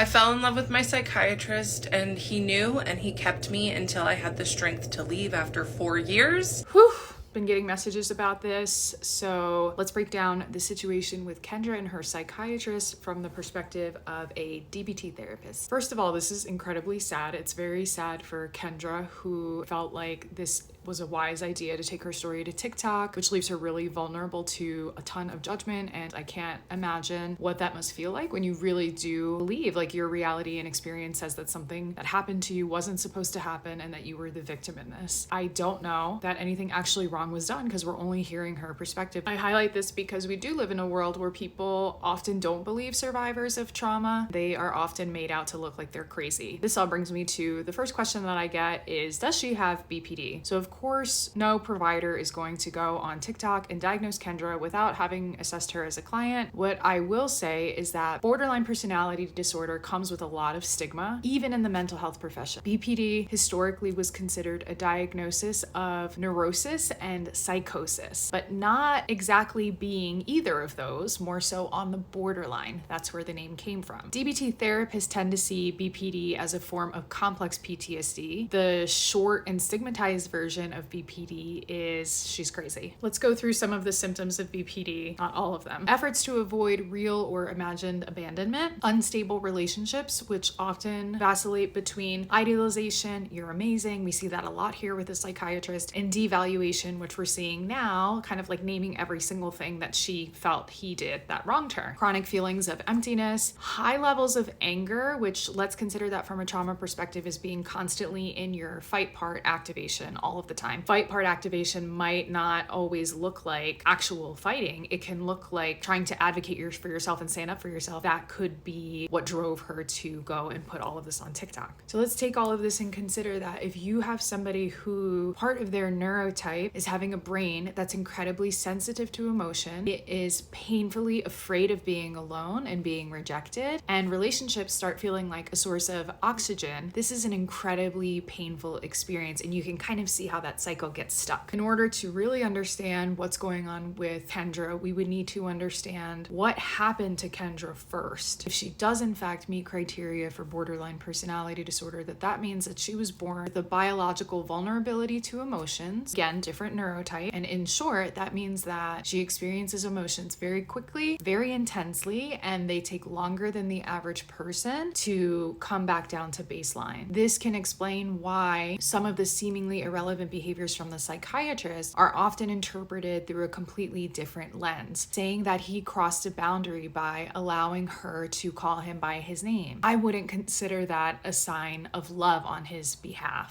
I fell in love with my psychiatrist, and he knew, and he kept me until I had the strength to leave after 4 years. Whew. Been getting messages about this, so let's break down the situation with Kendra and her psychiatrist from the perspective of a DBT therapist. First of all, this is incredibly sad. It's very sad for Kendra, who felt like this was a wise idea to take her story to TikTok, which leaves her really vulnerable to a ton of judgment. And I can't imagine what that must feel like when you really do believe like your reality and experience says that something that happened to you wasn't supposed to happen and that you were the victim in this. I don't know that anything actually wrong was done because we're only hearing her perspective. I highlight this because we do live in a world where people often don't believe survivors of trauma. They are often made out to look like they're crazy. This all brings me to the first question that I get is, does she have BPD? So of course, no provider is going to go on TikTok and diagnose Kendra without having assessed her as a client. What I will say is that borderline personality disorder comes with a lot of stigma, even in the mental health profession. BPD historically was considered a diagnosis of neurosis and psychosis, but not exactly being either of those, more so on the borderline. That's where the name came from. DBT therapists tend to see BPD as a form of complex PTSD. The short and stigmatized version of BPD is she's crazy. Let's go through some of the symptoms of BPD, not all of them. Efforts to avoid real or imagined abandonment, unstable relationships, which often vacillate between idealization, you're amazing, we see that a lot here with a psychiatrist, and devaluation, which we're seeing now, kind of like naming every single thing that she felt he did that wronged her. Chronic feelings of emptiness, high levels of anger, which let's consider that from a trauma perspective as being constantly in your fight part activation all of the time. Fight part activation might not always look like actual fighting. It can look like trying to advocate for yourself and stand up for yourself. That could be what drove her to go and put all of this on TikTok. So let's take all of this and consider that if you have somebody who part of their neurotype is having a brain that's incredibly sensitive to emotion, it is painfully afraid of being alone and being rejected, and relationships start feeling like a source of oxygen, this is an incredibly painful experience, and you can kind of see how that cycle gets stuck. In order to really understand what's going on with Kendra, we would need to understand what happened to Kendra first. If she does in fact meet criteria for borderline personality disorder, that means that she was born with a biological vulnerability to emotions, again, different neurotype, and in short, that means that she experiences emotions very quickly, very intensely, and they take longer than the average person to come back down to baseline. This can explain why some of the seemingly irrelevant behaviors from the psychiatrist are often interpreted through a completely different lens, saying that he crossed a boundary by allowing her to call him by his name. I wouldn't consider that a sign of love on his behalf.